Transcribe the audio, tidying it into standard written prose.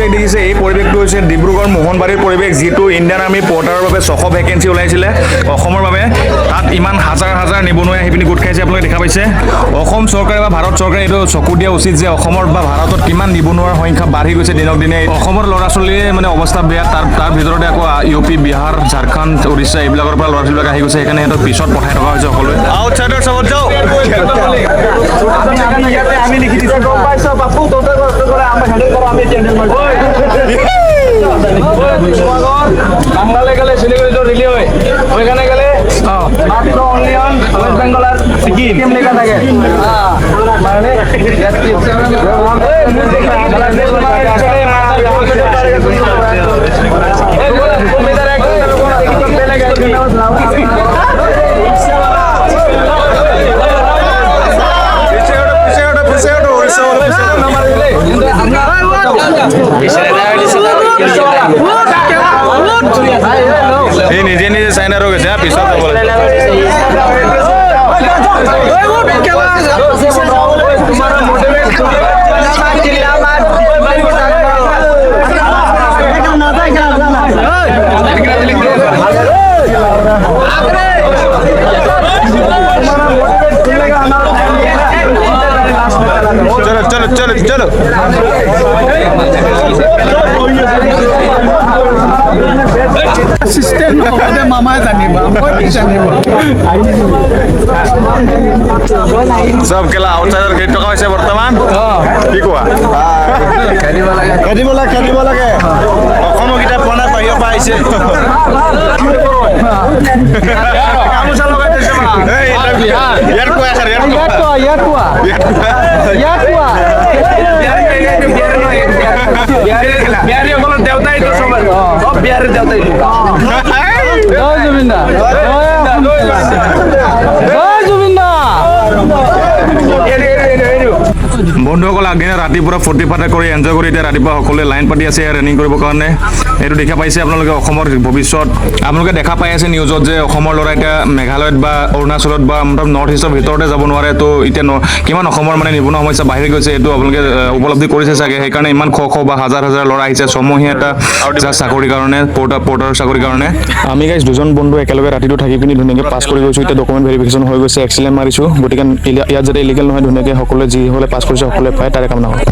আপোনালোকে দেখিছে এই পৰিৱেশটো হৈছে ডিব্ৰুগড় মোহনবাৰীৰ পৰিৱেশ, যিটো ইণ্ডিয়ান আৰ্মি পৰ্টাৰৰ বাবে 600 ভেকেঞ্চি ওলাইছিলে অসমৰ বাবে। তাত ইমান হাজাৰ হাজাৰ নিবনুৱাই আহি পিনি গোট খাইছে, আপোনালোকে দেখা পাইছে। অসম চৰকাৰে বা ভাৰত চৰকাৰে এইটো চকু দিয়া উচিত যে অসমৰ বা ভাৰতত কিমান নিবনুৱাৰ সংখ্যা বাঢ়ি গৈছে দিনক দিনে। অসমৰ ল'ৰা ছোৱালীয়ে মানে অৱস্থা বেয়া, তাৰ ভিতৰতে আকৌ ইউ পি, বিহাৰ, ঝাৰখণ্ড, উৰিষ্যা এইবিলাকৰ পৰা ল'ৰা ছোৱালীবিলাক আহি গৈছে। সেইকাৰণে সিহঁতক পিছত পঠাই থকা হৈছে সকলোৱে। আউটচাইডাৰ চাবত যাওঁ। আমি লিখি দিছোঁ গম পাইছোঁ বাপু, তহঁতে কষ্ট কৰে আমি হেল্প কৰোঁ, আমি চেনেল মাৰোঁ। বাংলালে গেলে শিলিগুড়িতে রিলি হয়, ওইখানে গেলে মাত্র অনলি অন ওয়েস্ট বেঙ্গল আর সিকিম লেখা থাকে। মানে এই নিজে নিজে চাইনার হয়ে গেছে পিছত চলো চলো চলো চলো সিস্টেম হবে মামাই জানিব আমি জানিব সব কেলা আউটসাইডার কেই টকা হৈছে বৰ্তমান কি কোৱা খেলিব লাগে অসমৰ কিটা পনা বাহিৰ পৰা আহিছে গামোচা লগাই দিছে বা এই ইয়াৰ কোৱা আছে ইয়াৰ কোৱা বিহাৰী সকলৰ দেউতাই তো সব বিহাৰীৰ দেউতাই জয় জুবিন্দা বন্ধুসকল আগদিনা ৰাতিপুৱা ফূৰ্তি ফাৰ্তা কৰি এনজয় কৰি এতিয়া ৰাতিপুৱা সকলোৱে লাইন পাতি আছে ৰানিং কৰিবৰ কাৰণে। এইটো দেখা পাইছে আপোনালোকে অসমৰ ভৱিষ্যত। আপোনালোকে দেখা পাই আছে নিউজত যে অসমৰ ল'ৰা এতিয়া মেঘালয়ত বা অৰুণাচলত বা নৰ্থ ইষ্টৰ ভিতৰতে যাব নোৱাৰে। তো এতিয়া কিমান অসমৰ মানে নিবনুৱা সমস্যা বাঢ়ি গৈছে এইটো আপোনালোকে উপলব্ধি কৰিছে চাগে। সেইকাৰণে ইমান শ বা হাজাৰ হাজাৰ ল'ৰা আহিছে ছমহীয়া এটা চাকৰিৰ কাৰণে, পৰ্টাৰ চাকৰিৰ কাৰণে। আমি গাইজ দুজন বন্ধু একেলগে ৰাতিটো থাকি পিনি ধুনীয়াকৈ পাছ কৰি গৈছোঁ। এতিয়া ডকুমেণ্ট ভেৰিফিকেশ্যন হৈ গৈছে, এক্সিলেণ্ট মাৰিছোঁ। গতিকে ইয়াত যাতে ইলিগেল নহয়, ধুনীয়াকৈ সকলোৱে যি হ'লে পাছ কৰিছে সকলোৱে পায়, তাৰে কামনা হয়।